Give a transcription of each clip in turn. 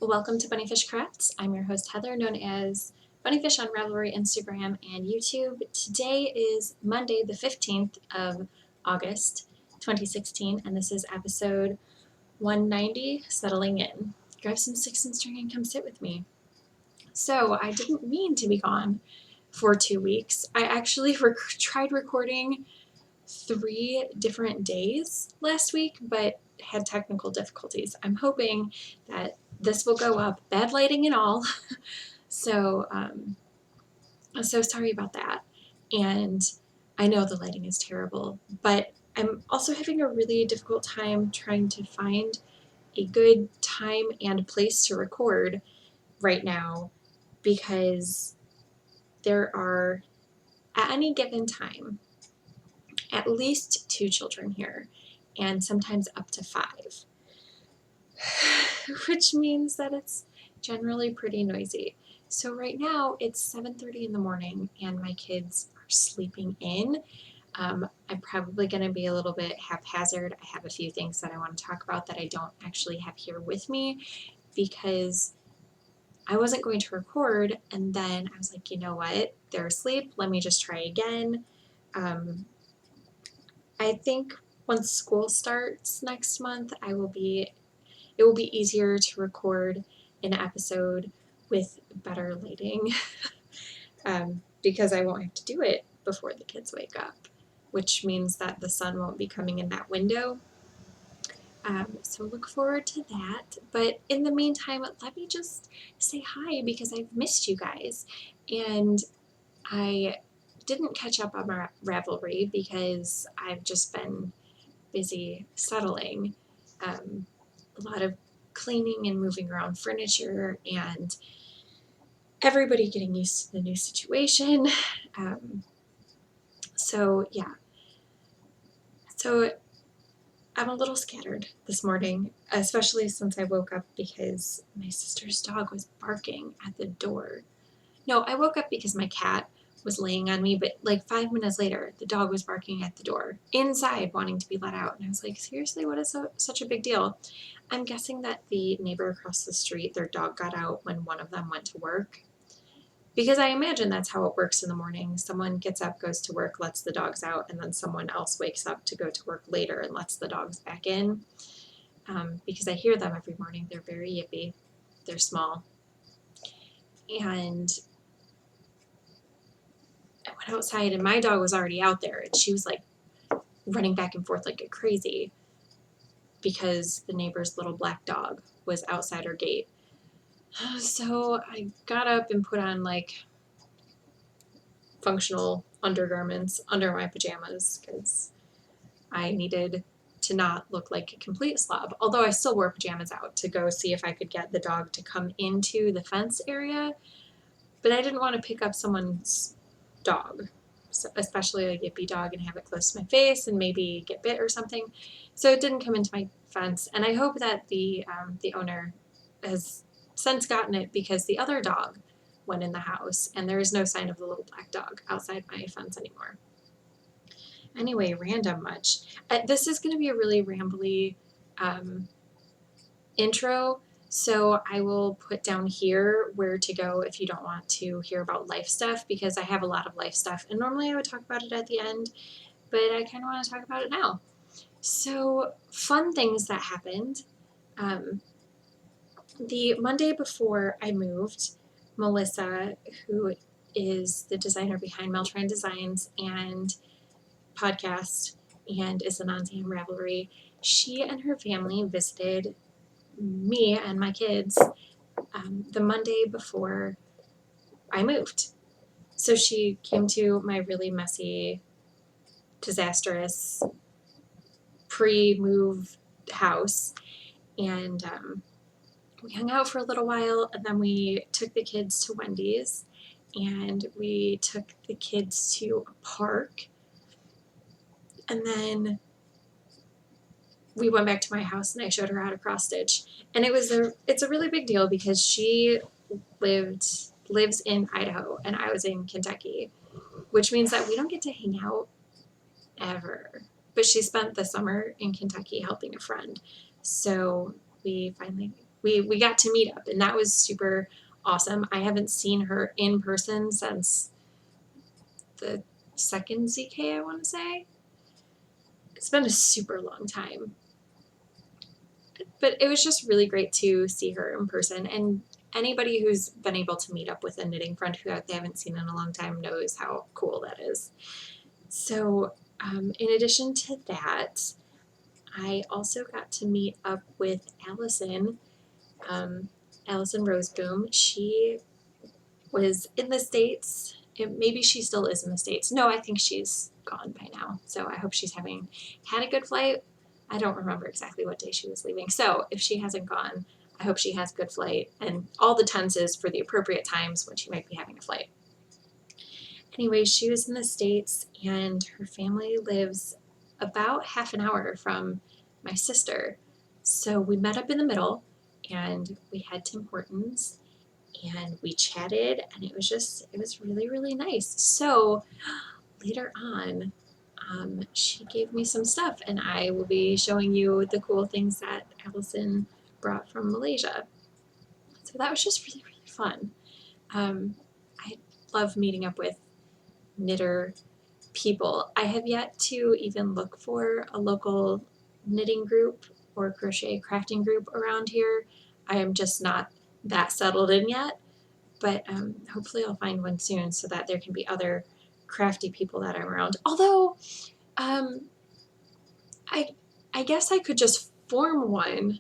Welcome to Bunnyfish Crafts. I'm your host Heather, known as Bunnyfish on Ravelry, Instagram, and YouTube. Today is Monday, the 15th of August, 2016, and this is episode 190, Settling In. Grab some sticks and string and come sit with me. So, I didn't mean to be gone for 2 weeks. I actually tried recording 3 different days last week, but had technical difficulties. I'm hoping that this will go up, bad lighting and all. So I'm so sorry about that. And I know the lighting is terrible, but I'm also having a really difficult time trying to find a good time and place to record right now because there are, at any given time, at least 2 children here, and sometimes up to 5, which means that it's generally pretty noisy. So right now it's 7:30 in the morning and my kids are sleeping in. I'm probably going to be a little bit haphazard. I have a few things that I want to talk about that I don't actually have here with me because I wasn't going to record, and then I was like, you know what? They're asleep. Let me just try again. Um, I think once school starts next month, it will be easier to record an episode with better lighting because I won't have to do it before the kids wake up, which means that the sun won't be coming in that window. So look forward to that. But in the meantime, let me just say hi because I've missed you guys. And I didn't catch up on my Ravelry because I've just been busy settling. A lot of cleaning and moving around furniture and everybody getting used to the new situation. So yeah. So I'm a little scattered this morning, especially since I woke up because my sister's dog was barking at the door. No, I woke up because my cat was laying on me, but like 5 minutes later, the dog was barking at the door inside, wanting to be let out. And I was like, seriously, what is such a big deal? I'm guessing that the neighbor across the street, their dog got out when one of them went to work. Because I imagine that's how it works in the morning. Someone gets up, goes to work, lets the dogs out, and then someone else wakes up to go to work later and lets the dogs back in. Because I hear them every morning. They're very yippy. They're small. And I went outside, and my dog was already out there, and she was like running back and forth like a crazy because the neighbor's little black dog was outside her gate. So I got up and put on like functional undergarments under my pajamas because I needed to not look like a complete slob. Although I still wore pajamas out to go see if I could get the dog to come into the fence area. But I didn't want to pick up someone's dog, especially a yippy dog, and have it close to my face and maybe get bit or something. So it didn't come into my fence. And I hope that the owner has since gotten it because the other dog went in the house and there is no sign of the little black dog outside my fence anymore. Anyway, random much. This is going to be a really rambly intro, so I will put down here where to go if you don't want to hear about life stuff because I have a lot of life stuff and normally I would talk about it at the end, but I kind of want to talk about it now. So, fun things that happened. The Monday before I moved, Melissa, who is the designer behind Meltran Designs and podcast and is an Auntie on Ravelry, she and her family visited me and my kids the Monday before I moved. So she came to my really messy, disastrous, pre-move house, and we hung out for a little while, and then we took the kids to Wendy's, and we took the kids to a park, and then we went back to my house and I showed her how to cross stitch. And it's a really big deal because she lives in Idaho and I was in Kentucky, which means that we don't get to hang out ever. But she spent the summer in Kentucky helping a friend. So we finally we got to meet up, and that was super awesome. I haven't seen her in person since the second ZK, I want to say. It's been a super long time. But it was just really great to see her in person. And anybody who's been able to meet up with a knitting friend who they haven't seen in a long time knows how cool that is. So, in addition to that, I also got to meet up with Allison, Allison Roseboom. She was in the States. Maybe she still is in the States. No, I think she's gone by now. So I hope she's had a good flight. I don't remember exactly what day she was leaving. So if she hasn't gone, I hope she has a good flight and all the tenses for the appropriate times when she might be having a flight. Anyway, she was in the States, and her family lives about half an hour from my sister. So we met up in the middle, and we had Tim Hortons, and we chatted, and it was really, really nice. So later on, she gave me some stuff, and I will be showing you the cool things that Allison brought from Malaysia. So that was just really, really fun. I love meeting up with knitter people. I have yet to even look for a local knitting group or crochet crafting group around here. I am just not that settled in yet, but hopefully I'll find one soon so that there can be other crafty people that I'm around. Although, I guess I could just form one.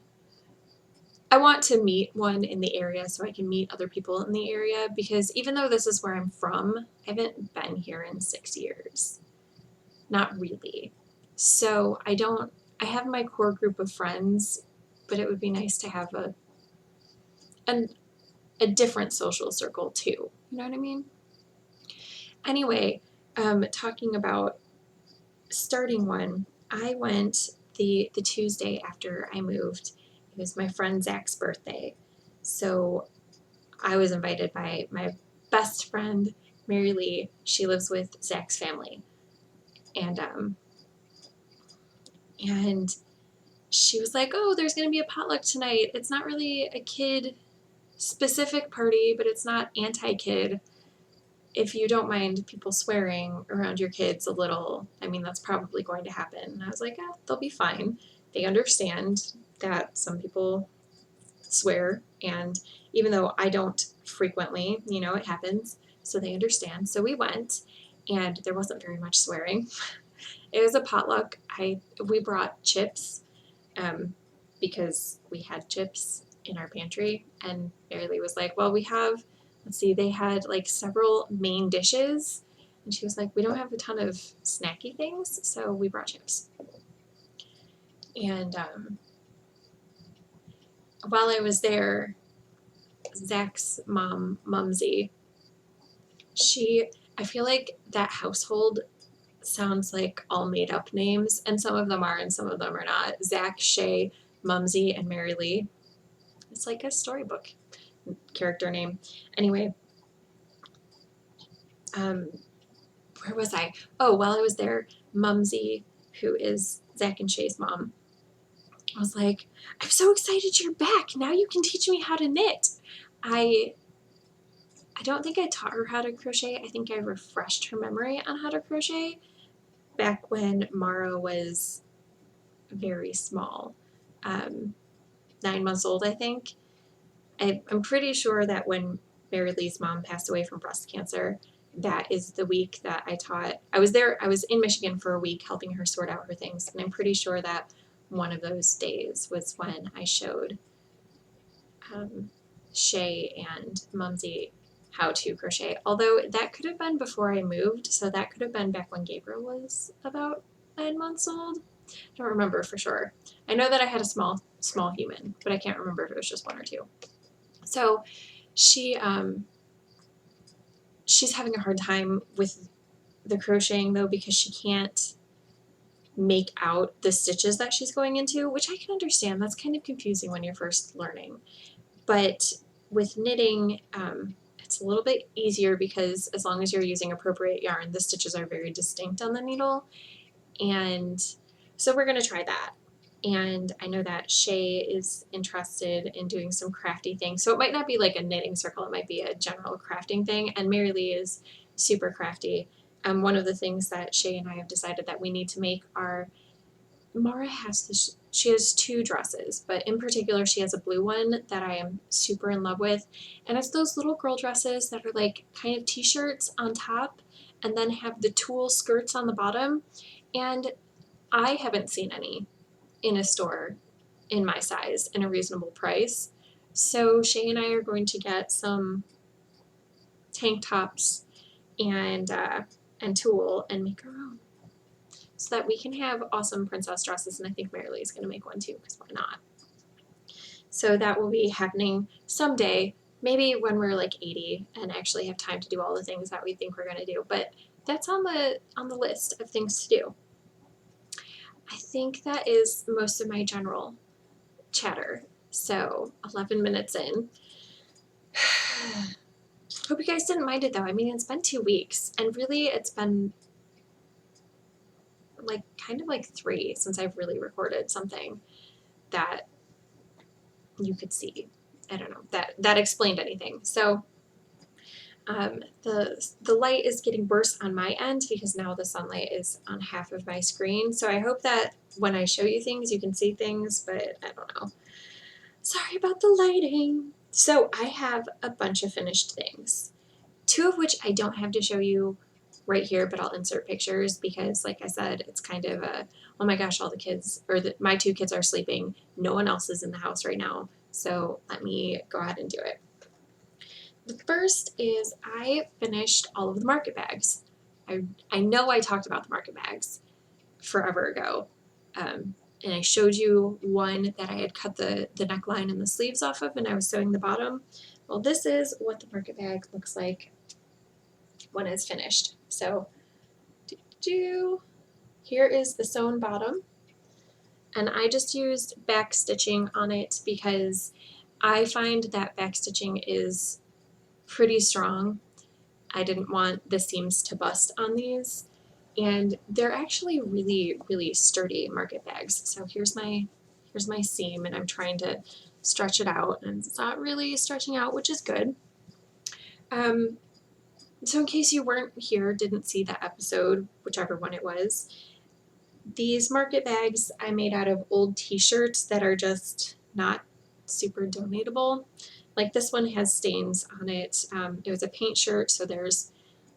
I want to meet one in the area so I can meet other people in the area, because even though this is where I'm from, I haven't been here in 6 years. Not really. So I have my core group of friends, but it would be nice to have a different social circle too. You know what I mean? Anyway, talking about starting one, I went the Tuesday after I moved. It was my friend Zach's birthday. So I was invited by my best friend, Mary Lee. She lives with Zach's family. And she was like, "Oh, there's going to be a potluck tonight. It's not really a kid specific party, but it's not anti-kid. If you don't mind people swearing around your kids a little, I mean, that's probably going to happen." And I was like, "Yeah, they'll be fine. They understand that some people swear, and even though I don't frequently, it happens, so they understand." So we went, and there wasn't very much swearing. It was a potluck. We brought chips, because we had chips in our pantry, and Mary Lee was like, "Well, we have, let's see," they had like several main dishes, and she was like, "We don't have a ton of snacky things, so we brought chips." And while I was there, Zach's mom, Mumsy, I feel like that household sounds like all made up names, and some of them are and some of them are not. Zach, Shay, Mumsy, and Mary Lee. It's like a storybook character name. Anyway, where was I? Oh, while I was there, Mumsy, who is Zach and Shay's mom, was like, "I'm so excited you're back. Now you can teach me how to knit." I don't think I taught her how to crochet. I think I refreshed her memory on how to crochet back when Mara was very small, 9 months old, I think. I'm pretty sure that when Mary Lee's mom passed away from breast cancer, that is the week that I taught. I was in Michigan for a week helping her sort out her things, and I'm pretty sure that one of those days was when I showed Shay and Mumsy how to crochet. Although that could have been before I moved, so that could have been back when Gabriel was about 9 months old. I don't remember for sure. I know that I had a small human, but I can't remember if it was just one or two. So she's having a hard time with the crocheting though, because she can't make out the stitches that she's going into, which I can understand. That's kind of confusing when you're first learning. But with knitting, it's a little bit easier because as long as you're using appropriate yarn, the stitches are very distinct on the needle. And so we're going to try that. And I know that Shay is interested in doing some crafty things. So it might not be like a knitting circle, it might be a general crafting thing. And Mary Lee is super crafty. One of the things that Shay and I have decided that we need to make are, Mara has this, she has two dresses, but in particular she has a blue one that I am super in love with. And it's those little girl dresses that are like kind of t-shirts on top and then have the tulle skirts on the bottom. And I haven't seen any in a store in my size in a reasonable price. So Shay and I are going to get some tank tops and tulle and make our own, so that we can have awesome princess dresses. And I think Mary Lee is going to make one too, because why not? So that will be happening someday, maybe when we're like 80 and actually have time to do all the things that we think we're going to do. But that's on the list of things to do. I think that is most of my general chatter. So 11 minutes in. Hope you guys didn't mind it though. I mean, it's been 2 weeks, and really it's been like kind of like 3 since I've really recorded something that you could see. I don't know, that explained anything. So the light is getting worse on my end because now the sunlight is on half of my screen. So I hope that when I show you things, you can see things, but I don't know. Sorry about the lighting. So I have a bunch of finished things, 2 of which I don't have to show you right here, but I'll insert pictures because, like I said, it's kind of a, oh my gosh, all the kids, or my 2 kids are sleeping. No one else is in the house right now. So let me go ahead and do it. The first is I finished all of the market bags. I know I talked about the market bags forever ago. And I showed you one that I had cut the neckline and the sleeves off of, and I was sewing the bottom. Well, this is what the market bag looks like when it's finished. So here is the sewn bottom, and I just used back stitching on it because I find that back stitching is pretty strong. I didn't want the seams to bust on these, and they're actually really, really sturdy market bags. So here's my seam, and I'm trying to stretch it out, and it's not really stretching out, which is good. So in case you weren't here, didn't see that episode, whichever one it was, these market bags I made out of old t-shirts that are just not super donatable. Like this one has stains on it. It was a paint shirt, so there's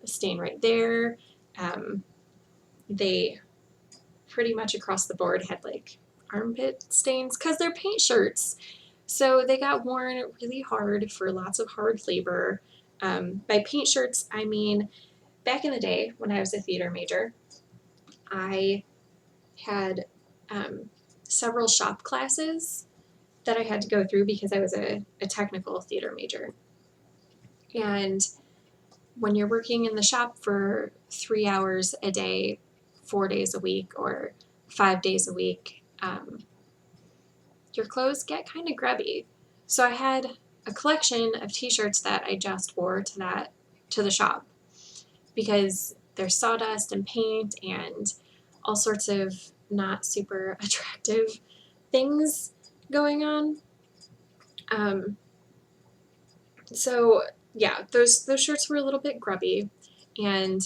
a stain right there. They pretty much across the board had like armpit stains because they're paint shirts. So they got worn really hard for lots of hard labor. By paint shirts, I mean, back in the day when I was a theater major, I had several shop classes that I had to go through because I was a technical theater major. And when you're working in the shop for 3 hours a day, 4 days a week, or 5 days a week, your clothes get kind of grubby. So I had a collection of t-shirts that I just wore to the shop because there's sawdust and paint and all sorts of not super attractive things going on. So yeah, those shirts were a little bit grubby, and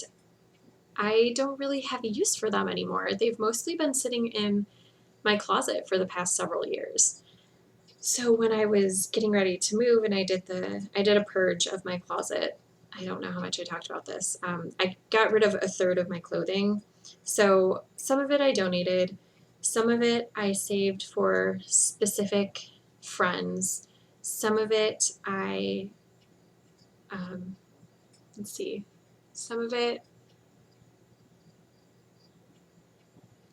I don't really have a use for them anymore. They've mostly been sitting in my closet for the past several years. So when I was getting ready to move and I did a purge of my closet, I don't know how much I talked about this. I got rid of a third of my clothing. So some of it I donated, some of it I saved for specific friends, some of it some of it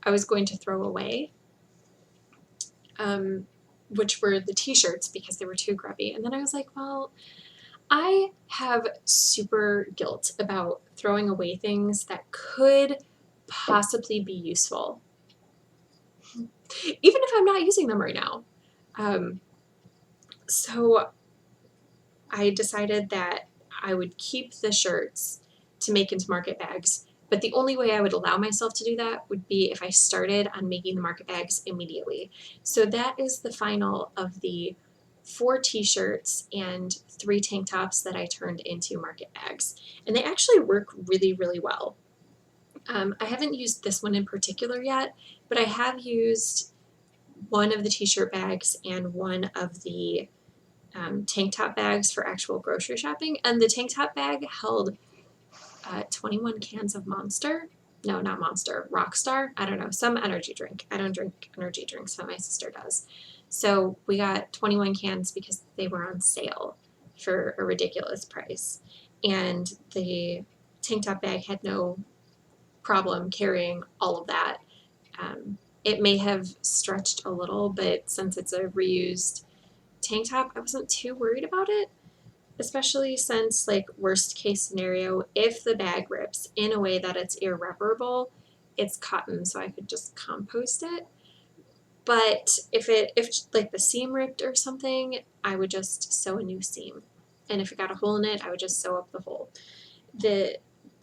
I was going to throw away, which were the t-shirts because they were too grubby. And then I was like, well, I have super guilt about throwing away things that could possibly be useful, even if I'm not using them right now. So I decided that I would keep the shirts to make into market bags, But the only way I would allow myself to do that would be if I started on making the market bags immediately. So that is the final of the 4 t-shirts and 3 tank tops that I turned into market bags. And they actually work really, really well. I haven't used this one in particular yet, but I have used one of the t-shirt bags and one of the tank top bags for actual grocery shopping. And the tank top bag held 21 cans of Monster. No, not Monster, Rockstar. I don't know, some energy drink. I don't drink energy drinks, but my sister does. So we got 21 cans because they were on sale for a ridiculous price. And the tank top bag had no problem carrying all of that. It may have stretched a little, but since it's a reused tank top, I wasn't too worried about it, especially since, like, worst case scenario, if the bag rips in a way that it's irreparable, it's cotton, so I could just compost it. But if like the seam ripped or something, I would just sew a new seam. And if it got a hole in it, I would just sew up the hole.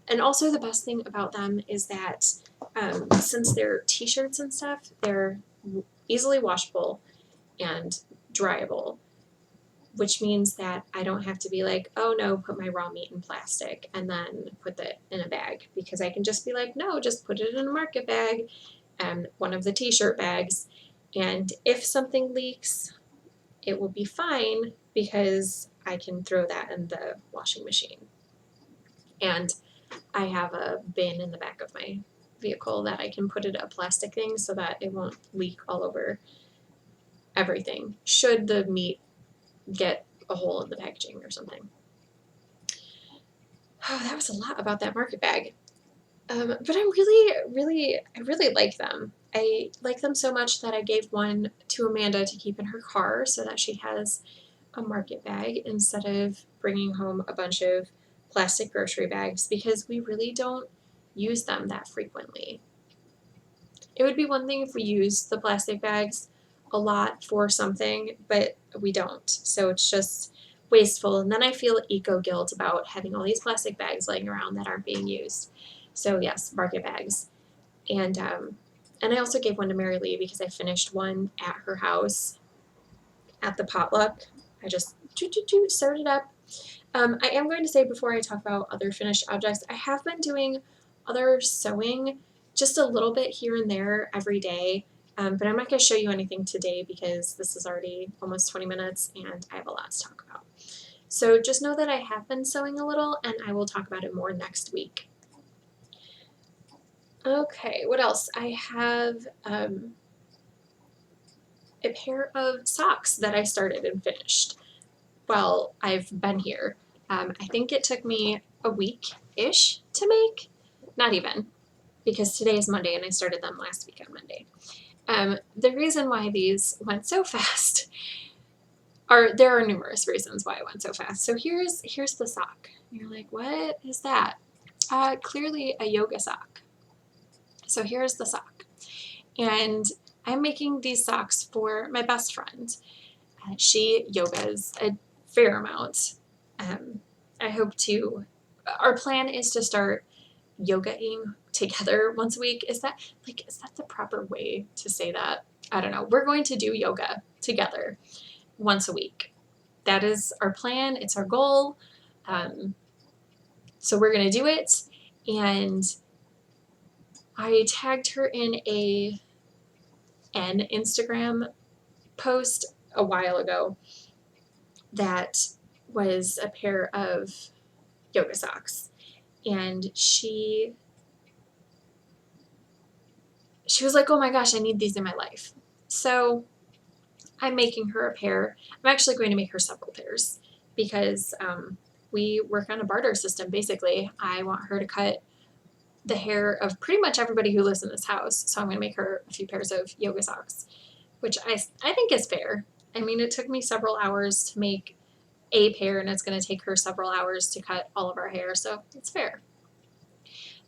And also the best thing about them is that since they're t-shirts and stuff, they're easily washable and dryable, which means that I don't have to be like, oh no, put my raw meat in plastic and then put it in a bag, because I can just be like, no, just put it in a market bag and one of the t-shirt bags. And if something leaks, it will be fine because I can throw that in the washing machine. And I have a bin in the back of my vehicle that I can put it a plastic thing so that it won't leak all over everything should the meat get a hole in the packaging or something. Oh, that was a lot about that market bag. But I really like them. I like them so much that I gave one to Amanda to keep in her car so that she has a market bag instead of bringing home a bunch of plastic grocery bags, because we really don't use them that frequently. It would be one thing if we used the plastic bags a lot for something, but we don't. So it's just wasteful. And then I feel eco guilt about having all these plastic bags laying around that aren't being used. So yes, market bags. And I also gave one to Mary Lee because I finished one at her house at the potluck. I just sewed it up. I am going to say, before I talk about other finished objects, I have been doing other sewing just a little bit here and there every day, but I'm not going to show you anything today because this is already almost 20 minutes and I have a lot to talk about. So just know that I have been sewing a little and I will talk about it more next week. Okay, what else? I have a pair of socks that I started and finished while I've been here. I think it took me a week-ish to make. Not even, because today is Monday and I started them last week on Monday. The reason why these went so fast there are numerous reasons why it went so fast. So here's the sock. You're like, what is that? Clearly a yoga sock. So here's the sock. And I'm making these socks for my best friend. She yogas a fair amount. Our plan is to start yogaing together once a week. Is that the proper way to say that? I don't know. We're going to do yoga together once a week. That is our plan. It's our goal. So we're going to do it. And I tagged her in an Instagram post a while ago that was a pair of yoga socks. And she was like, oh my gosh, I need these in my life. So I'm making her a pair. I'm actually going to make her several pairs because we work on a barter system, basically. I want her to cut the hair of pretty much everybody who lives in this house. So I'm going to make her a few pairs of yoga socks, which I think is fair. I mean, it took me several hours to make a pair, and it's going to take her several hours to cut all of our hair, so it's fair.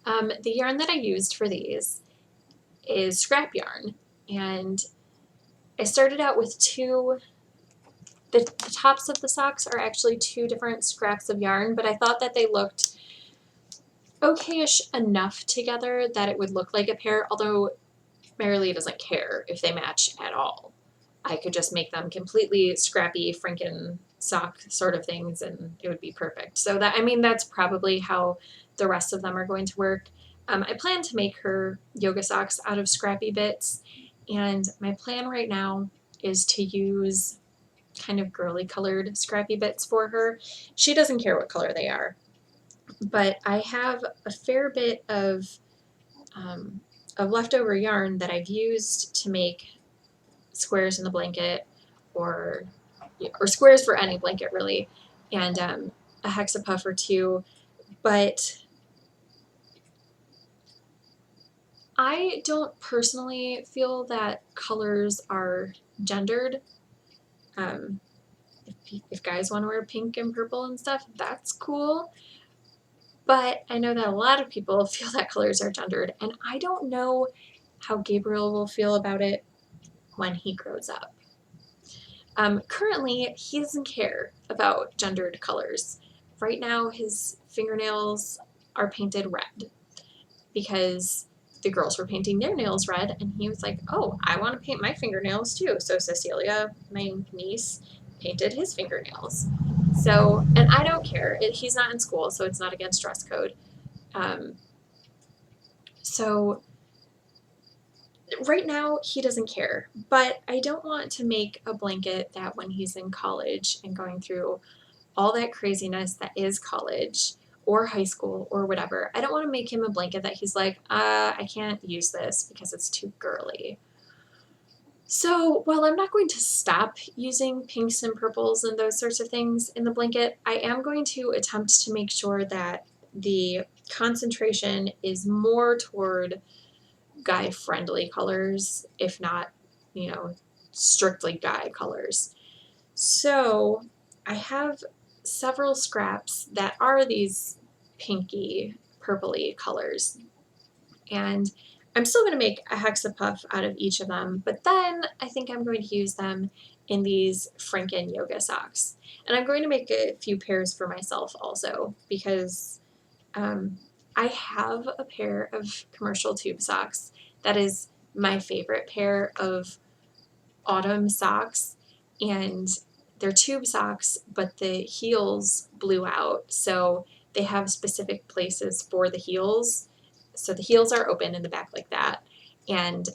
The yarn that I used for these is scrap yarn, and I started out with the tops of the socks are actually 2 different scraps of yarn, but I thought that they looked okay-ish enough together that it would look like a pair, although Marilee doesn't care if they match at all. I could just make them completely scrappy Franken sock sort of things and it would be perfect. So that, I mean, that's probably how the rest of them are going to work. I plan to make her yoga socks out of scrappy bits, and my plan right now is to use kind of girly colored scrappy bits for her. She doesn't care what color they are, but I have a fair bit of leftover yarn that I've used to make squares in the blanket, or squares for any blanket really, and a hexapuff or two. But I don't personally feel that colors are gendered. Um, if guys want to wear pink and purple and stuff, that's cool. But I know that a lot of people feel that colors are gendered, and I don't know how Gabriel will feel about it when he grows up. Currently, he doesn't care about gendered colors. Right now, his fingernails are painted red because the girls were painting their nails red, and he was like, oh, I want to paint my fingernails too. So Cecilia, my niece, painted his fingernails. So, and I don't care. He's not in school, so it's not against dress code. Um, so right now he doesn't care, but I don't want to make a blanket that when he's in college and going through all that craziness that is college or high school or whatever, I don't want to make him a blanket that he's like, I can't use this because it's too girly. So while I'm not going to stop using pinks and purples and those sorts of things in the blanket, I am going to attempt to make sure that the concentration is more toward guy-friendly colors, if not, strictly guy colors. So I have several scraps that are these pinky, purpley colors. And I'm still going to make a hexapuff out of each of them, but then I think I'm going to use them in these Franken yoga socks. And I'm going to make a few pairs for myself also, because I have a pair of commercial tube socks that is my favorite pair of autumn socks, and they're tube socks, but the heels blew out, so they have specific places for the heels. So the heels are open in the back like that, and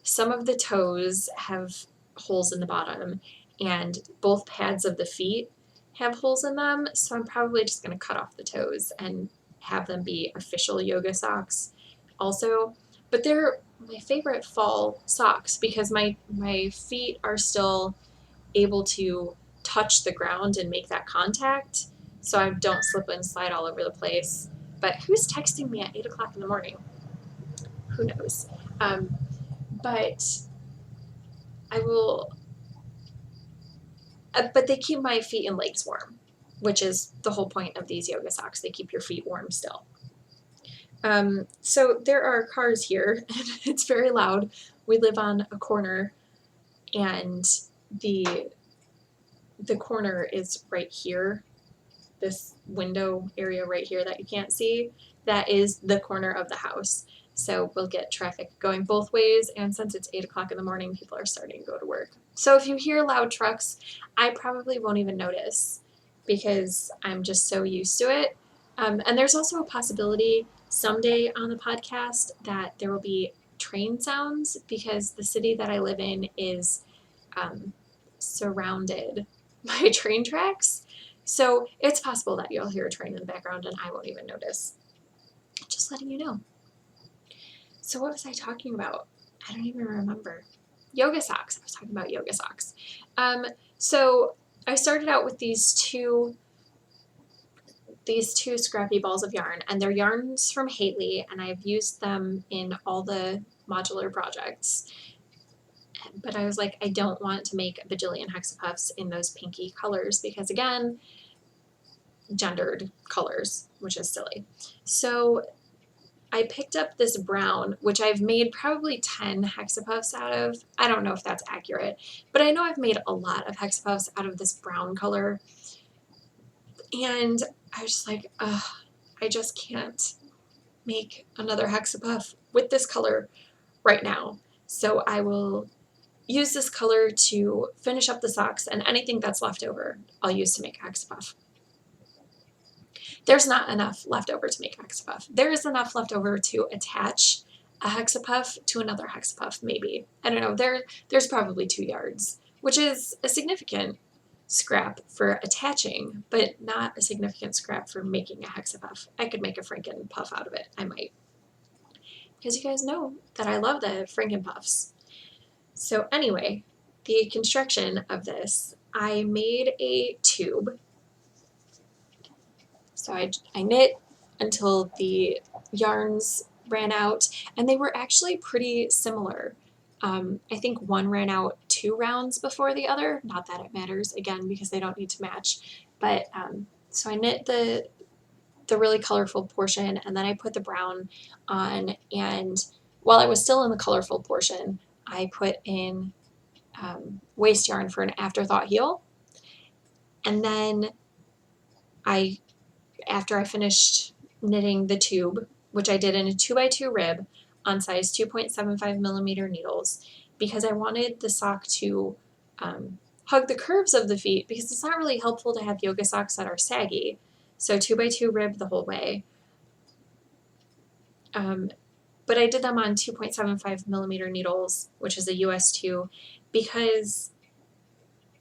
some of the toes have holes in the bottom, and both pads of the feet have holes in them, so I'm probably just going to cut off the toes and have them be official yoga socks also. But they're my favorite fall socks because my feet are still able to touch the ground and make that contact, so I don't slip and slide all over the place. But who's texting me at 8 o'clock in the morning? Who knows? But I will. But they keep my feet and legs warm, which is the whole point of these yoga socks. They keep your feet warm still. So there are cars here, and it's very loud. We live on a corner, and the corner is right here. This window area right here that you can't see, that is the corner of the house. So we'll get traffic going both ways, and since it's 8 o'clock in the morning, people are starting to go to work. So if you hear loud trucks, I probably won't even notice because I'm just so used to it. And there's also a possibility someday on the podcast that there will be train sounds because the city that I live in is surrounded by train tracks. So it's possible that you'll hear a train in the background and I won't even notice. Just letting you know. So what was I talking about? I don't even remember. Yoga socks. I was talking about yoga socks. So I started out with these two scrappy balls of yarn, and they're yarns from Haley, and I've used them in all the modular projects. But I was like, I don't want to make a bajillion hexapuffs in those pinky colors because, again, gendered colors, which is silly. So I picked up this brown, which I've made probably 10 hexapuffs out of. I don't know if that's accurate, but I know I've made a lot of hexapuffs out of this brown color. And I was just like, ugh, I just can't make another hexapuff with this color right now. So I will use this color to finish up the socks, and anything that's left over I'll use to make a hexapuff. There's not enough left over to make a hexapuff. There is enough left over to attach a hexapuff to another hexapuff, maybe. I don't know, there's probably 2 yards, which is a significant scrap for attaching, but not a significant scrap for making a hexapuff. I could make a Franken puff out of it, I might. Because you guys know that I love the Franken puffs. So anyway, the construction of this, I made a tube. So I knit until the yarns ran out, and they were actually pretty similar. I think one ran out 2 rounds before the other, not that it matters, again, because they don't need to match. But so I knit the really colorful portion, and then I put the brown on, and while I was still in the colorful portion, I put in waste yarn for an afterthought heel. And then after I finished knitting the tube, which I did in a 2x2 rib on size 2.75 millimeter needles, because I wanted the sock to hug the curves of the feet, because it's not really helpful to have yoga socks that are saggy. So 2x2 rib the whole way. But I did them on 2.75 millimeter needles, which is a US 2, because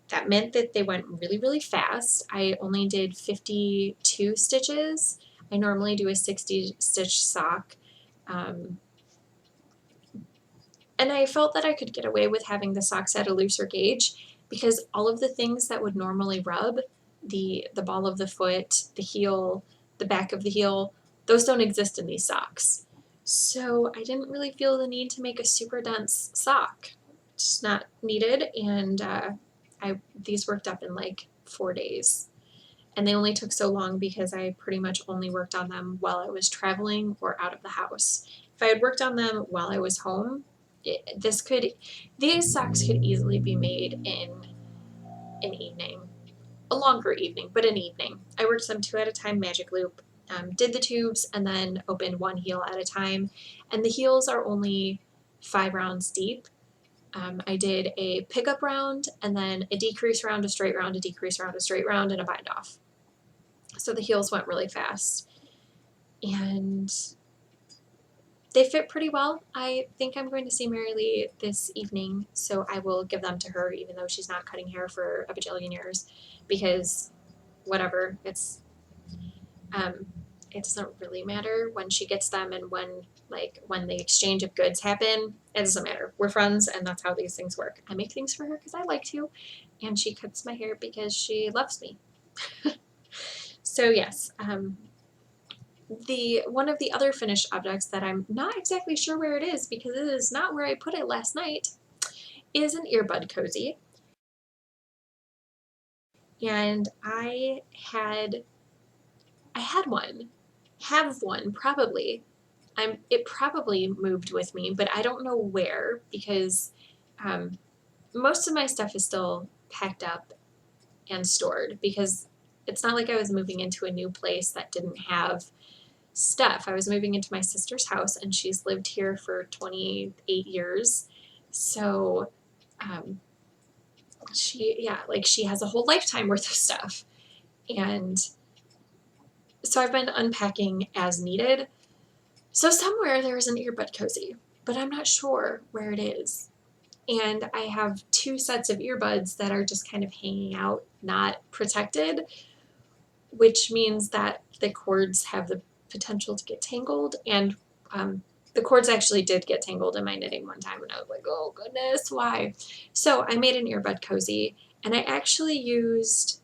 that meant that they went really, really fast. I only did 52 stitches. I normally do a 60 stitch sock. And I felt that I could get away with having the socks at a looser gauge, because all of the things that would normally rub, the ball of the foot, the heel, the back of the heel, those don't exist in these socks. So I didn't really feel the need to make a super dense sock. It's not needed, and these worked up in like 4 days. And they only took so long because I pretty much only worked on them while I was traveling or out of the house. If I had worked on them while I was home, these socks could easily be made in an evening, a longer evening, but an evening. I worked them 2 at a time magic loop, did the tubes, and then opened 1 heel at a time. And the heels are only 5 rounds deep. I did a pickup round, and then a decrease round, a straight round, a decrease round, a straight round, and a bind off. So the heels went really fast. And they fit pretty well. I think I'm going to see Mary Lee this evening, so I will give them to her, even though she's not cutting hair for a bajillion years, because whatever, it doesn't really matter when she gets them, and when the exchange of goods happen, it doesn't matter. We're friends, and that's how these things work. I make things for her because I like to, and she cuts my hair because she loves me. So yes, one of the other finished objects that I'm not exactly sure where it is, because it is not where I put it last night, is an earbud cozy. And I had one, have one probably. It probably moved with me, but I don't know where, because most of my stuff is still packed up and stored, because it's not like I was moving into a new place that didn't have stuff. I was moving into my sister's house, and she's lived here for 28 years. So she has a whole lifetime worth of stuff. And so I've been unpacking as needed. So somewhere there is an earbud cozy, but I'm not sure where it is. And I have 2 sets of earbuds that are just kind of hanging out, not protected, which means that the cords have the potential to get tangled. And the cords actually did get tangled in my knitting one time, and I was like, oh goodness, why? So I made an earbud cozy, and I actually used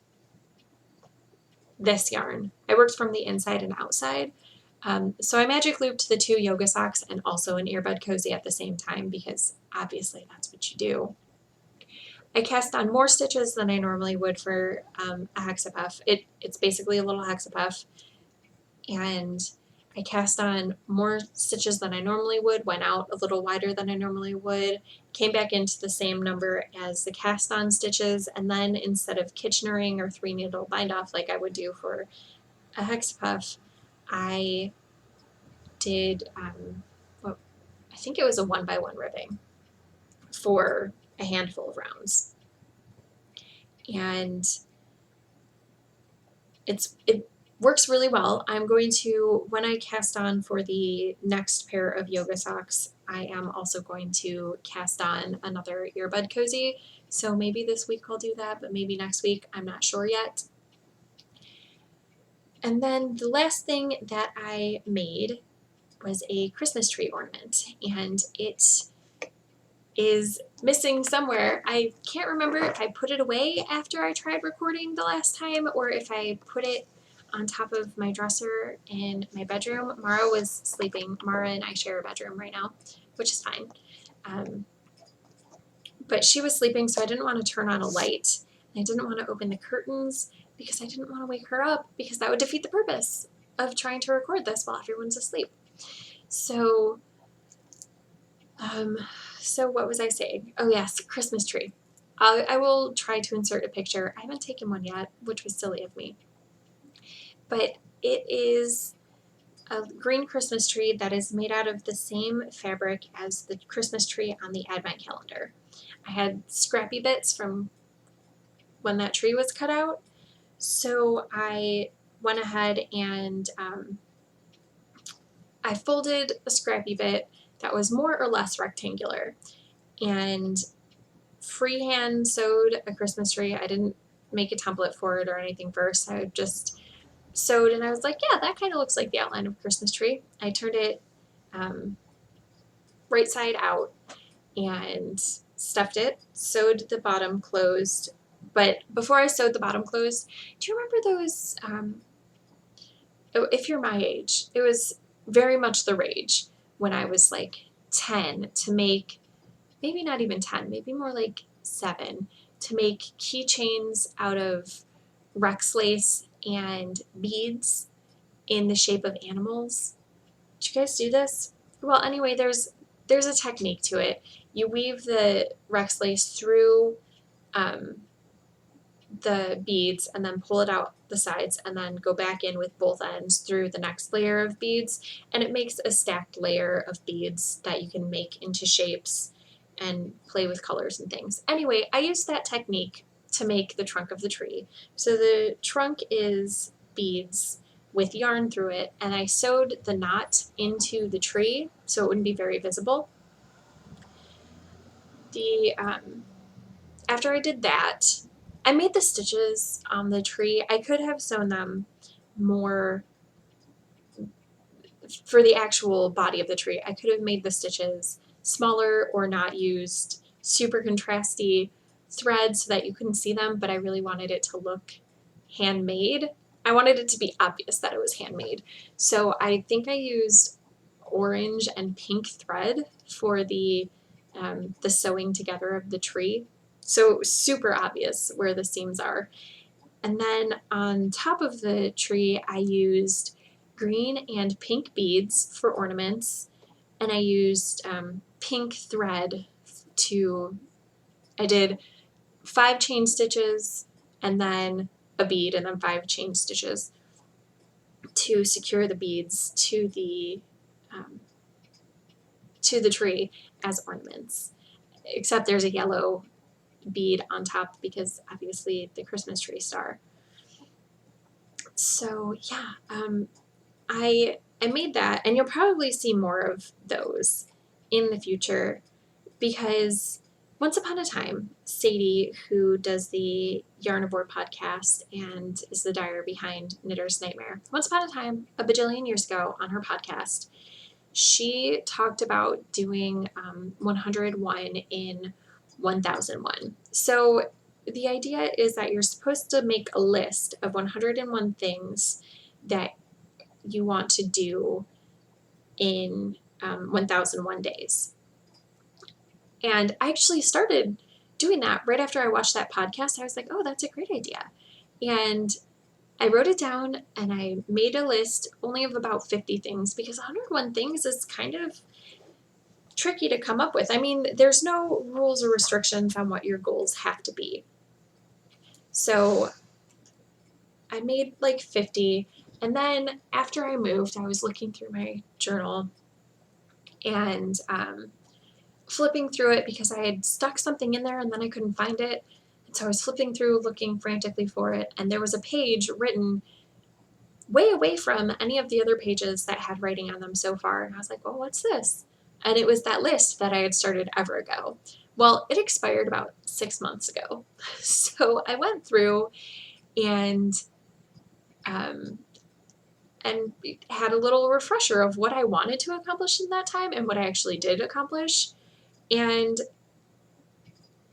this yarn. I worked from the inside and outside. So I magic looped the 2 yoga socks and also an earbud cozy at the same time, because obviously that's what you do. I cast on more stitches than I normally would for a hexapuff. It's basically a little hexapuff, and I cast on more stitches than I normally would, went out a little wider than I normally would, came back into the same number as the cast on stitches, and then instead of Kitchener ring or 3 needle bind off like I would do for a hexapuff, I did, what, I think it was a 1x1 ribbing for a handful of rounds. And it works really well. I'm going to, when I cast on for the next pair of yoga socks, I am also going to cast on another earbud cozy. So maybe this week I'll do that, but maybe next week, I'm not sure yet. And then the last thing that I made was a Christmas tree ornament, and it is missing somewhere. I can't remember if I put it away after I tried recording the last time or if I put it on top of my dresser in my bedroom. Mara was sleeping. Mara and I share a bedroom right now, which is fine. But she was sleeping, so I didn't want to turn on a light. And I didn't want to open the curtains because I didn't want to wake her up because that would defeat the purpose of trying to record this while everyone's asleep. So what was I saying? Oh yes, Christmas tree. I will try to insert a picture. I haven't taken one yet, which was silly of me. But it is a green Christmas tree that is made out of the same fabric as the Christmas tree on the Advent calendar. I had scrappy bits from when that tree was cut out, so I went ahead and I folded a scrappy bit that was more or less rectangular and freehand sewed a Christmas tree. I didn't make a template for it or anything first. I just sewed and I was like, yeah, that kind of looks like the outline of a Christmas tree. I turned it right side out and stuffed it, sewed the bottom closed. But before I sewed the bottom closed, do you remember those, if you're my age, it was very much the rage when I was like 10 to make, maybe not even 10, maybe more like 7, to make keychains out of Rex lace and beads in the shape of animals. Did you guys do this? Well, anyway, there's a technique to it. You weave the Rex lace through the beads and then pull it out the sides and then go back in with both ends through the next layer of beads, and it makes a stacked layer of beads that you can make into shapes and play with colors and things. Anyway, I used that technique to make the trunk of the tree. So the trunk is beads with yarn through it, and I sewed the knot into the tree so it wouldn't be very visible. After I did that, I made the stitches on the tree. I could have sewn them more for the actual body of the tree. I could have made the stitches smaller or not used super contrasty threads so that you couldn't see them, but I really wanted it to look handmade. I wanted it to be obvious that it was handmade. So I think I used orange and pink thread for the sewing together of the tree. So it was super obvious where the seams are. And then on top of the tree, I used green and pink beads for ornaments, and I used pink thread I did 5 chain stitches and then a bead and then 5 chain stitches to secure the beads to the tree as ornaments. Except there's a yellow bead on top because obviously the Christmas tree star. So yeah, I made that, and you'll probably see more of those in the future because once upon a time, Sadie, who does the Yarnivore podcast and is the dyer behind Knitter's Nightmare, once upon a time, a bajillion years ago on her podcast, she talked about doing 101 in 1001. So the idea is that you're supposed to make a list of 101 things that you want to do in 1001 days. And I actually started doing that right after I watched that podcast. I was like, oh, that's a great idea. And I wrote it down and I made a list only of about 50 things because 101 things is kind of tricky to come up with. I mean, there's no rules or restrictions on what your goals have to be. So I made like 50, And then after I moved, I was looking through my journal and flipping through it because I had stuck something in there and then I couldn't find it. And so I was flipping through, looking frantically for it, and there was a page written way away from any of the other pages that had writing on them so far. And I was like, well, what's this? And it was that list that I had started ever ago. Well, it expired about 6 months ago. So I went through and um, and had a little refresher of what I wanted to accomplish in that time and what I actually did accomplish. And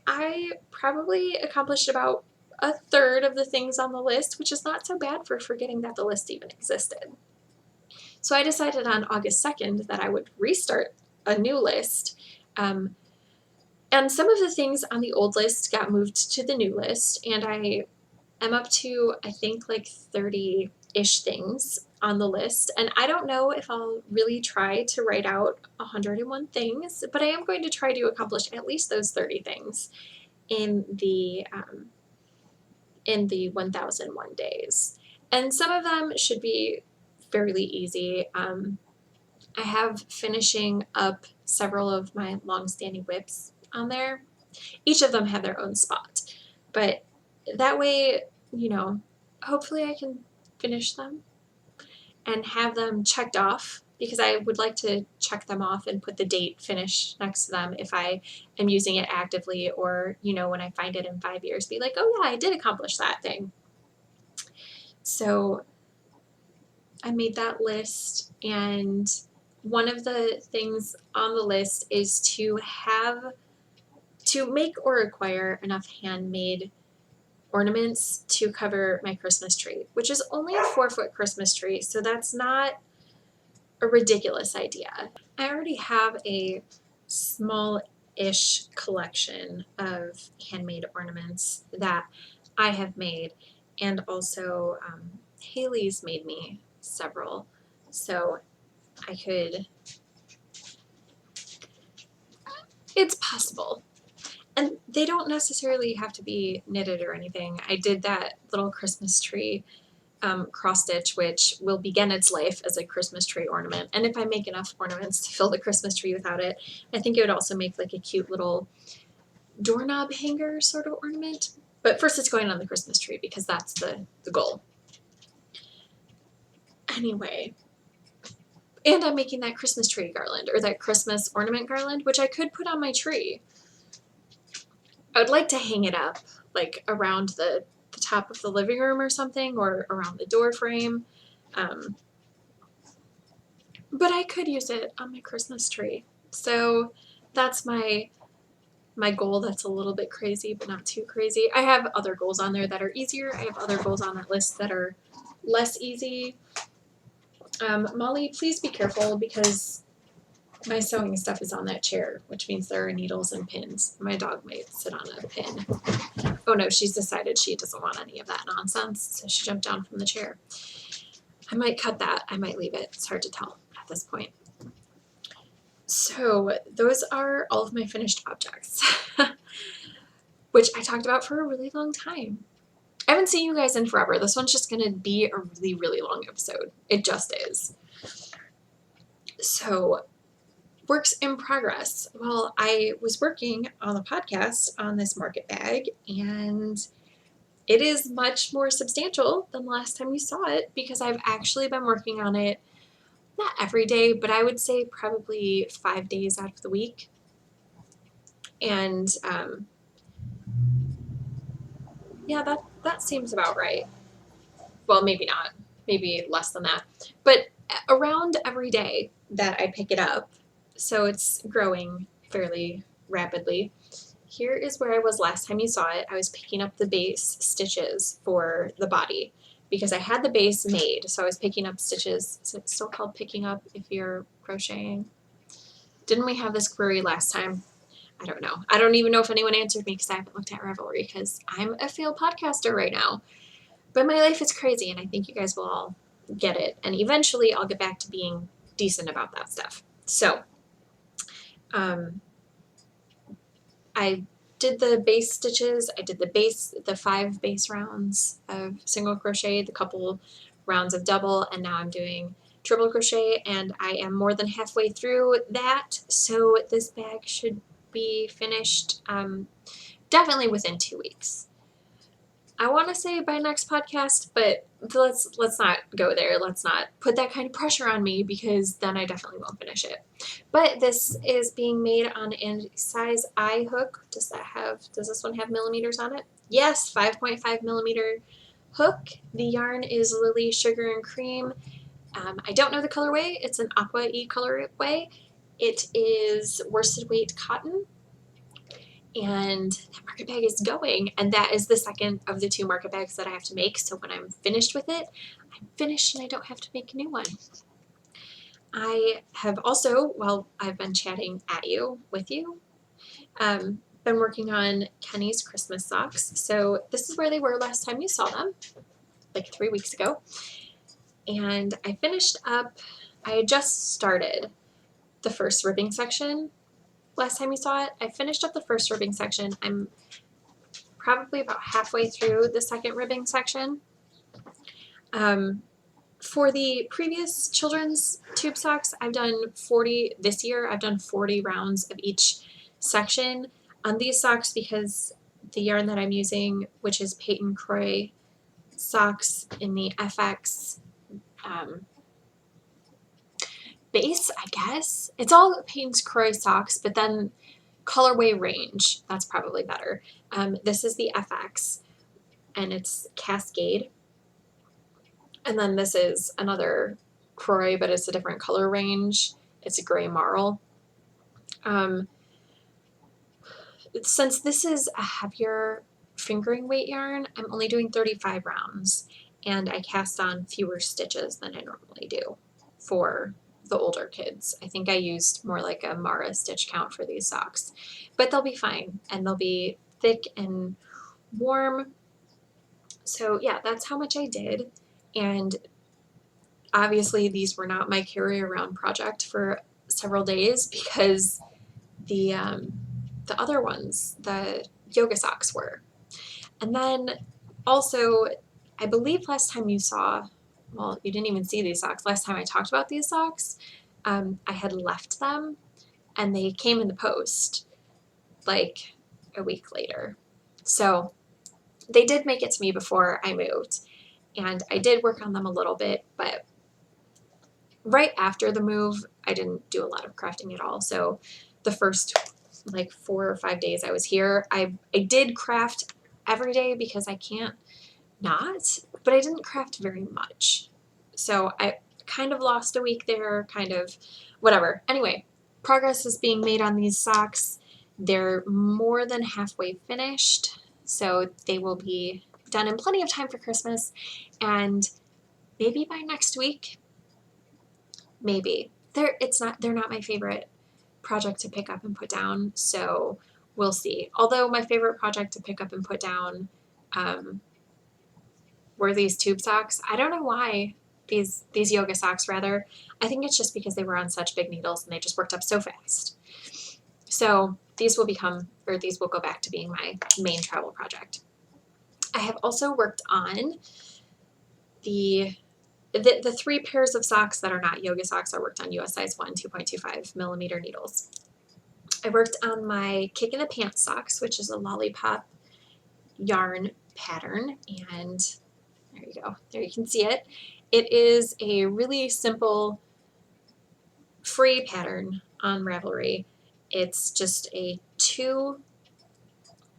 I probably accomplished about a third of the things on the list, which is not so bad for forgetting that the list even existed. So I decided on August 2nd that I would restart a new list. And some of the things on the old list got moved to the new list, and I am up to, I think, like 30-ish things on the list. And I don't know if I'll really try to write out 101 things, but I am going to try to accomplish at least those 30 things in the 1001 days. And some of them should be fairly easy. I have finishing up several of my long-standing whips on there. Each of them have their own spot, but that way, hopefully I can finish them and have them checked off, because I would like to check them off and put the date finish next to them if I am using it actively, or, when I find it in 5 years, be like, oh yeah, I did accomplish that thing. So I made that list, and one of the things on the list is to make or acquire enough handmade ornaments to cover my Christmas tree, which is only a 4-foot Christmas tree, so that's not a ridiculous idea. I already have a small-ish collection of handmade ornaments that I have made, and also Haley's made me several, so it's possible. And they don't necessarily have to be knitted or anything. I did that little Christmas tree cross stitch, which will begin its life as a Christmas tree ornament. And if I make enough ornaments to fill the Christmas tree without it, I think it would also make like a cute little doorknob hanger sort of ornament. But first it's going on the Christmas tree because that's the goal. Anyway, and I'm making that Christmas tree garland, or that Christmas ornament garland, which I could put on my tree. I would like to hang it up like around the top of the living room or something, or around the door frame. But I could use it on my Christmas tree. So that's my goal. That's a little bit crazy, but not too crazy. I have other goals on there that are easier. I have other goals on that list that are less easy. Molly, please be careful because my sewing stuff is on that chair, which means there are needles and pins. My dog might sit on a pin. Oh no, she's decided she doesn't want any of that nonsense, so she jumped down from the chair. I might cut that. I might leave it. It's hard to tell at this point. So those are all of my finished objects, which I talked about for a really long time. I haven't seen you guys in forever. This one's just going to be a really, really long episode. It just is. So, works in progress. Well, I was working on the podcast on this market bag, and it is much more substantial than the last time you saw it because I've actually been working on it, not every day, but I would say probably 5 days out of the week. And yeah, that seems about right. Well, maybe not, maybe less than that, but around every day that I pick it up. So it's growing fairly rapidly. Here is where I was last time you saw it. I was picking up the base stitches for the body because I had the base made. So I was picking up stitches. Is it still called picking up if you're crocheting? Didn't we have this query last time? I don't know. I don't even know if anyone answered me because I haven't looked at Ravelry because I'm a failed podcaster right now. But my life is crazy, and I think you guys will all get it. And eventually I'll get back to being decent about that stuff. So I did the base stitches. I did the 5 base rounds of single crochet, the couple rounds of double, and now I'm doing triple crochet, and I am more than halfway through that, so this bag should be finished definitely within 2 weeks. I want to say by next podcast, but let's not go there. Let's not put that kind of pressure on me, because then I definitely won't finish it. But this is being made on a size I hook. Does this one have millimeters on it? Yes, 5.5 millimeter hook. The yarn is Lily Sugar and Cream. I don't know the colorway. It's an Aqua E colorway. It is worsted weight cotton. And that market bag is going, and that is the second of the 2 market bags that I have to make. So when I'm finished with it, I'm finished and I don't have to make a new one. I have also, while I've been chatting with you, been working on Kenny's Christmas socks. So this is where they were last time you saw them, like 3 weeks ago. And I finished up, I had just started the first ribbing section. Last time you saw it, I finished up the first ribbing section. I'm probably about halfway through the second ribbing section. For the previous children's tube socks, I've done 40, this year I've done 40 rounds of each section. On these socks, because the yarn that I'm using, which is Peyton Croy socks in the FX base, I guess. It's all Peyton's Croy socks, but then colorway range, that's probably better. This is the FX, and it's Cascade. And then this is another Croy, but it's a different color range. It's a gray marl. Since this is a heavier fingering weight yarn, I'm only doing 35 rounds, and I cast on fewer stitches than I normally do for the older kids. I think I used more like a Mara stitch count for these socks, but they'll be fine, and they'll be thick and warm. So yeah, that's how much I did. And obviously these were not my carry around project for several days, because the other ones, the yoga socks, were. And then also, I believe last time you saw, well, you didn't even see these socks. Last time I talked about these socks, I had left them, and they came in the post like a week later. So they did make it to me before I moved, and I did work on them a little bit, but right after the move, I didn't do a lot of crafting at all. So the first like 4 or 5 days I was here, I did craft every day because I can't not, but I didn't craft very much. So I kind of lost a week there, kind of whatever. Anyway, progress is being made on these socks. They're more than halfway finished, so they will be done in plenty of time for Christmas, and maybe by next week, maybe. They're not my favorite project to pick up and put down, so we'll see. Although my favorite project to pick up and put down were these tube socks. I don't know why, these yoga socks rather. I think it's just because they were on such big needles and they just worked up so fast. So these will go back to being my main travel project. I have also worked on the 3 pairs of socks that are not yoga socks. I worked on US size 1, 2.25 millimeter needles. I worked on my Kick in the Pants socks, which is a lollipop yarn pattern, and there you go. There you can see it. It is a really simple free pattern on Ravelry. It's just a 2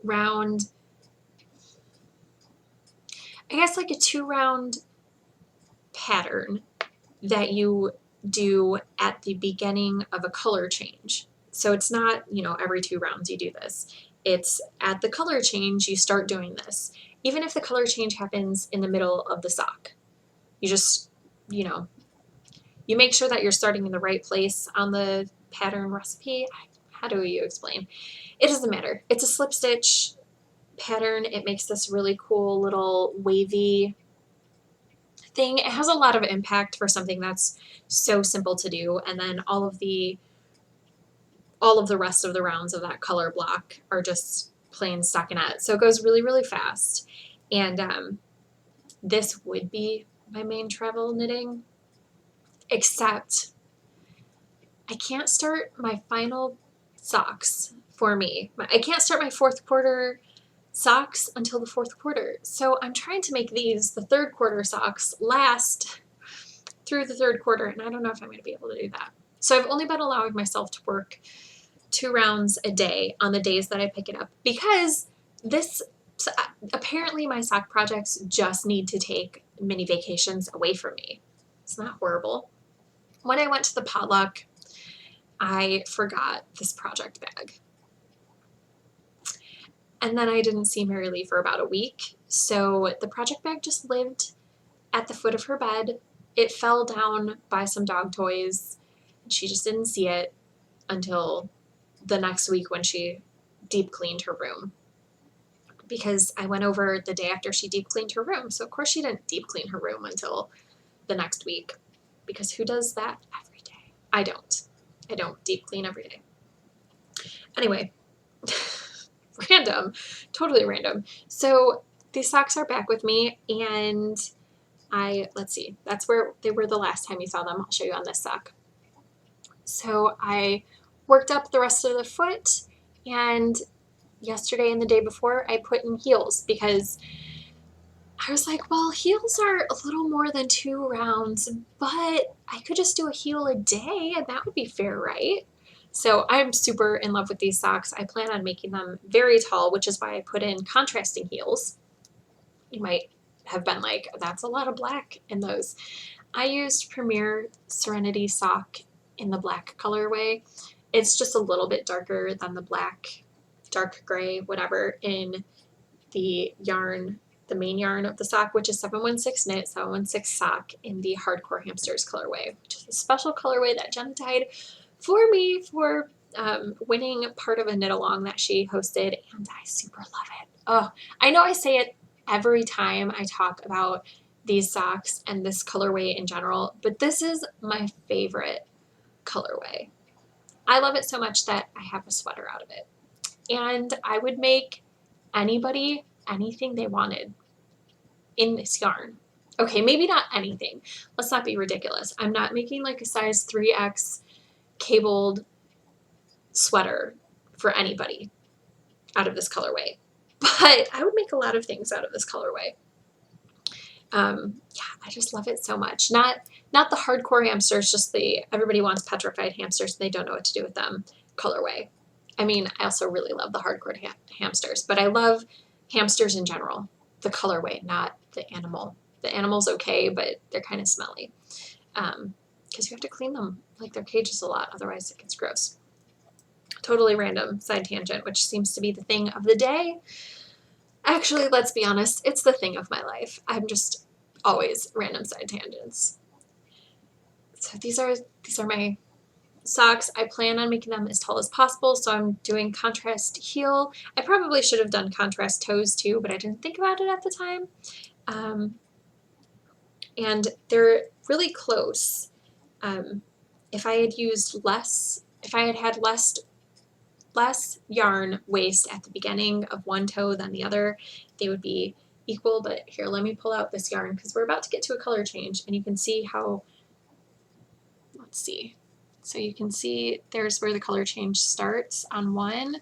round, I guess like a 2 round pattern that you do at the beginning of a color change. So it's not, every 2 rounds you do this. It's at the color change you start doing this. Even if the color change happens in the middle of the sock, you just, you make sure that you're starting in the right place on the pattern recipe. How do you explain? It doesn't matter. It's a slip stitch pattern. It makes this really cool little wavy thing. It has a lot of impact for something that's so simple to do. And then all of the rest of the rounds of that color block are just plain stockinette. So it goes really, really fast. And this would be my main travel knitting, except I can't start my final socks for me. I can't start my fourth quarter socks until the fourth quarter. So I'm trying to make these, the third quarter socks, last through the third quarter, and I don't know if I'm going to be able to do that. So I've only been allowing myself to work 2 rounds a day on the days that I pick it up, because this, apparently my sock projects just need to take mini vacations away from me. It's not horrible. When I went to the potluck, I forgot this project bag. And then I didn't see Mary Lee for about a week. So the project bag just lived at the foot of her bed. It fell down by some dog toys, and she just didn't see it until the next week when she deep cleaned her room. Because I went over the day after she deep cleaned her room. So of course she didn't deep clean her room until the next week. Because who does that every day? I don't. I don't deep clean every day. Anyway, random, totally random. So these socks are back with me, and let's see, that's where they were the last time you saw them. I'll show you on this sock. So I worked up the rest of the foot, and yesterday and the day before I put in heels, because I was like, well, heels are a little more than 2 rounds, but I could just do a heel a day and that would be fair, right? So I'm super in love with these socks. I plan on making them very tall, which is why I put in contrasting heels. You might have been like, that's a lot of black in those. I used Premier Serenity sock in the black colorway. It's just a little bit darker than the black, dark gray, whatever, in the yarn, the main yarn of the sock, which is 716 knit, 716 sock in the Hardcore Hamsters colorway, which is a special colorway that Jenna dyed for me for winning part of a knit along that she hosted, and I super love it. Oh, I know I say it every time I talk about these socks and this colorway in general, but this is my favorite colorway. I love it so much that I have a sweater out of it, and I would make anybody anything they wanted in this yarn. Okay, maybe not anything. Let's not be ridiculous. I'm not making like a size 3X cabled sweater for anybody out of this colorway, but I would make a lot of things out of this colorway. Yeah, I just love it so much. Not the hardcore hamsters, just the everybody wants petrified hamsters and they don't know what to do with them colorway. I mean, I also really love the hardcore hamsters, but I love hamsters in general, the colorway, not the animal. The animal's okay, but they're kind of smelly because you have to clean them like their cages a lot, otherwise it gets gross. Totally random side tangent, which seems to be the thing of the day. Actually, let's be honest, it's the thing of my life. I'm just always random side tangents. So these are my socks. I plan on making them as tall as possible, so I'm doing contrast heel. I probably should have done contrast toes too, but I didn't think about it at the time. And they're really close. If I had used less, if I had less yarn waste at the beginning of one toe than the other, they would be equal. But here, let me pull out this yarn because we're about to get to a color change, and you can see how, let's see. So you can see there's where the color change starts on one,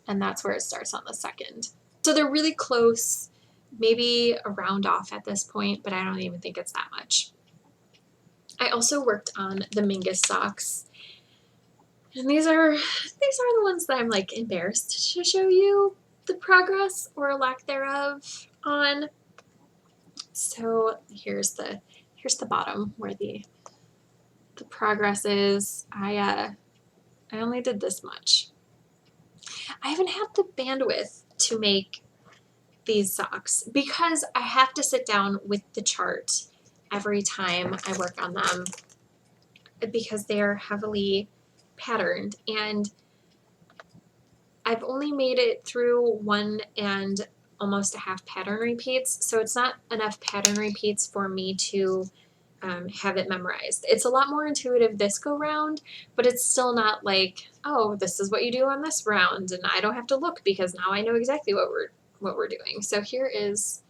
and that's where it starts on the second. So they're really close, maybe a round off at this point, but I don't even think it's that much. I also worked on the Mingus socks. And these are the ones that I'm like embarrassed to show you the progress or lack thereof on. So here's the bottom where the progress is. I only did this much. I haven't had the bandwidth to make these socks because I have to sit down with the chart every time I work on them because they are heavily patterned, and I've only made it through 1 and almost a half pattern repeats, so it's not enough pattern repeats for me to have it memorized. It's a lot more intuitive this go round, but it's still not like, oh, this is what you do on this round, and I don't have to look because now I know exactly what we're doing. So here is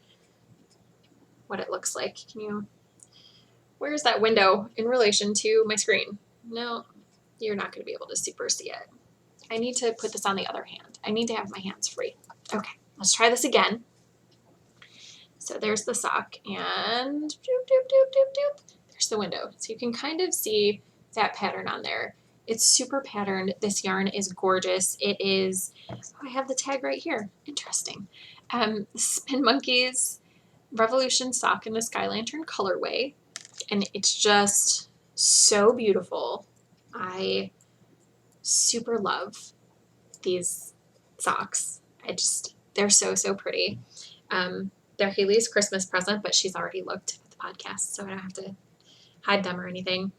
what it looks like. Can you Where's that window in relation to my screen? No, you're not going to be able to super see it. I need to put this on the other hand. I need to have my hands free. Okay, let's try this again. So there's the sock, and doop, doop, doop, doop, doop. There's the window. So you can kind of see that pattern on there. It's super patterned. This yarn is gorgeous. It is, oh, I have the tag right here. Interesting. Spin Monkeys Revolution sock in the Sky Lantern colorway. And it's just so beautiful. I super love these socks. They're so, so pretty. They're Haley's Christmas present, but she's already looked at the podcast, so I don't have to hide them or anything.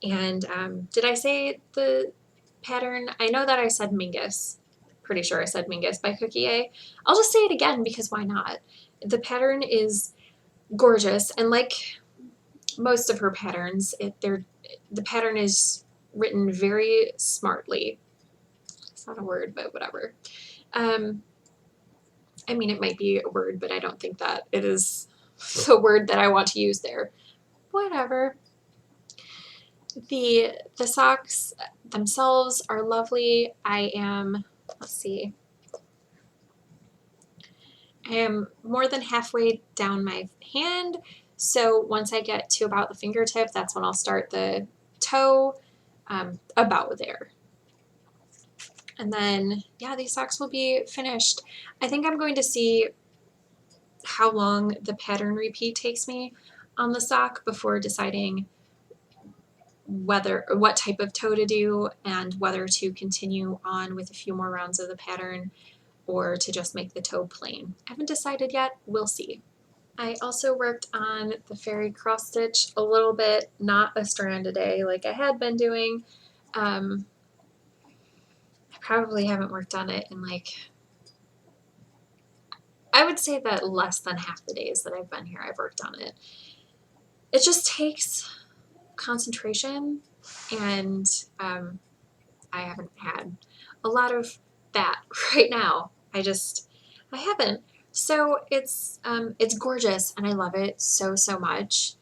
And did I say the pattern? I know that I said Mingus. Pretty sure I said Mingus by Cookie A. I'll just say it again because why not? The pattern is gorgeous, and like most of her patterns, the pattern is written very smartly. It's not a word, but whatever. I mean, it might be a word, but I don't think that it is the word that I want to use there. Whatever. The socks themselves are lovely. I am more than halfway down my hand. So once I get to about the fingertip, that's when I'll start the toe, about there. And then, yeah, these socks will be finished. I think I'm going to see how long the pattern repeat takes me on the sock before deciding what type of toe to do and whether to continue on with a few more rounds of the pattern or to just make the toe plain. I haven't decided yet. We'll see. I also worked on the fairy cross stitch a little bit, not a strand a day like I had been doing. I probably haven't worked on it in I would say that less than half the days that I've been here, I've worked on it. It just takes concentration, and I haven't had a lot of that right now. I haven't. So it's gorgeous, and I love it so, so much,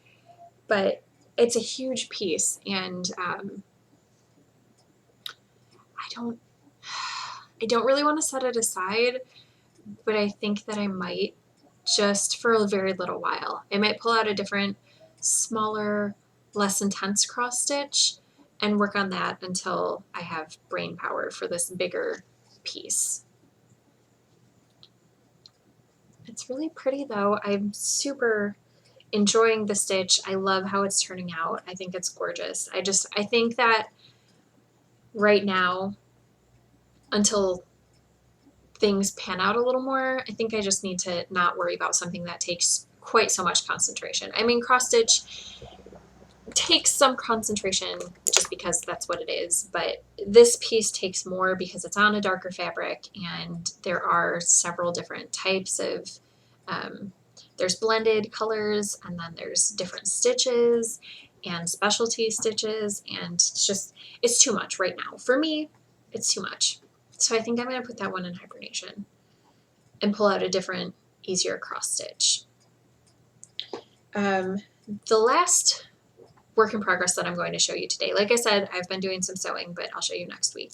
but it's a huge piece, and I don't really want to set it aside, but I think that I might just for a very little while. I might pull out a different, smaller, less intense cross stitch and work on that until I have brain power for this bigger piece. It's really pretty though. I'm super enjoying the stitch. I love how it's turning out. I think it's gorgeous. I think that right now, until things pan out a little more, I think I just need to not worry about something that takes quite so much concentration. I mean, cross stitch takes some concentration just because that's what it is, but this piece takes more because it's on a darker fabric and there are several different types of, there's blended colors and then there's different stitches and specialty stitches, and it's too much right now. For me, it's too much. So I think I'm going to put that one in hibernation and pull out a different, easier cross stitch. The last work in progress that I'm going to show you today, like I said, I've been doing some sewing, but I'll show you next week,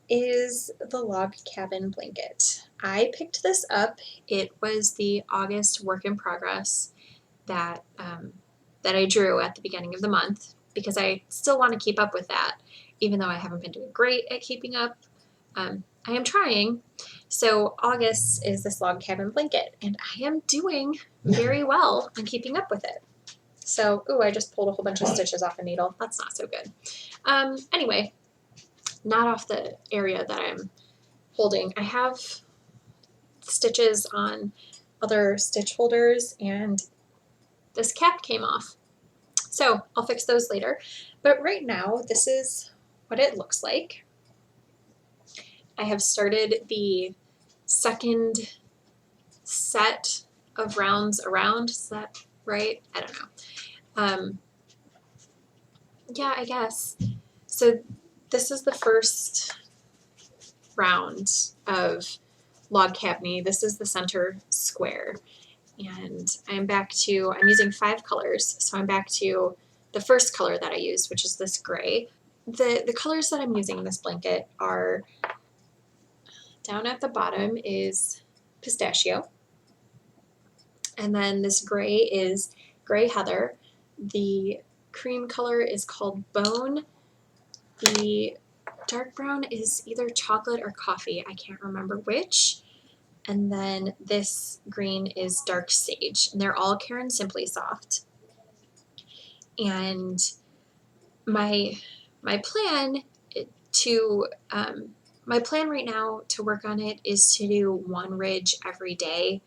is the log cabin blanket. I picked this up. It was the August work in progress that I drew at the beginning of the month because I still want to keep up with that, even though I haven't been doing great at keeping up. I am trying. So August is this log cabin blanket, and I am doing very well on keeping up with it. So, ooh, I just pulled a whole bunch of stitches off a needle. That's not so good. Anyway, not off the area that I'm holding. I have stitches on other stitch holders, and this cap came off. So I'll fix those later. But right now, this is what it looks like. I have started the second set of rounds around. Is that right? I don't know. Yeah, I guess. So this is the first round of log cabin. This is the center square. And I'm using 5 colors, so I'm back to the first color that I used, which is this gray. The colors that I'm using in this blanket are, down at the bottom is pistachio, and then this gray is gray heather. The cream color is called bone. The dark brown is either chocolate or coffee, I can't remember which. And then this green is dark sage, and they're all Karen Simply Soft. And my my plan to my plan right now to work on it is to do 1 ridge every day,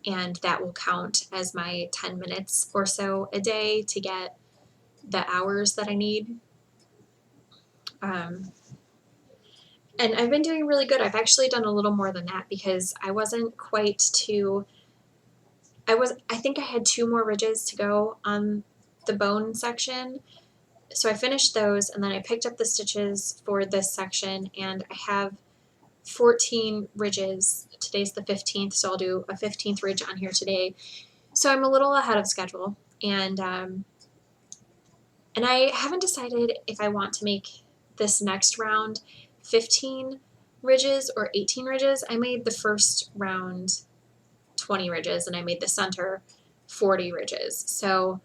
and that will count as my 10 minutes or so a day to get the hours that I need. And I've been doing really good. I've actually done a little more than that because I wasn't quite to I think I had 2 more ridges to go on the bone section. So I finished those, and then I picked up the stitches for this section, and I have 14 ridges. Today's the 15th, so I'll do a 15th ridge on here today. So I'm a little ahead of schedule, and I haven't decided if I want to make this next round 15 ridges or 18 ridges. I made the first round 20 ridges, and I made the center 40 ridges. So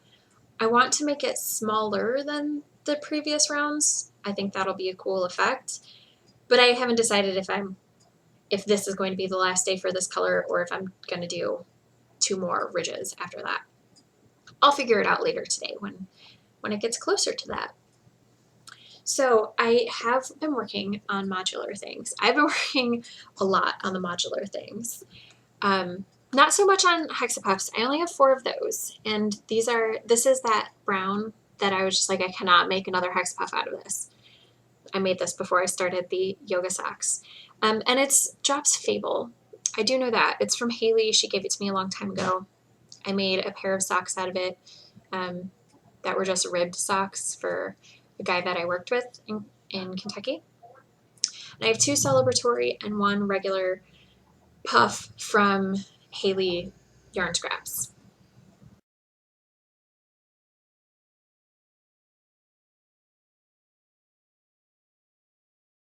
I want to make it smaller than the previous rounds. I think that'll be a cool effect. But I haven't decided if this is going to be the last day for this color or if I'm going to do 2 more ridges after that. I'll figure it out later today when it gets closer to that. So I have been working on modular things. I've been working a lot on the modular things. Not so much on hexapuffs. I only have 4 of those, and this is that brown that I was just like, I cannot make another hexapuff out of this. I made this before I started the yoga socks. And it's Jop's Fable. I do know that. It's from Haley. She gave it to me a long time ago. I made a pair of socks out of it that were just ribbed socks for a guy that I worked with in Kentucky. And I have 2 celebratory and 1 regular puff from Haley Yarn Scraps.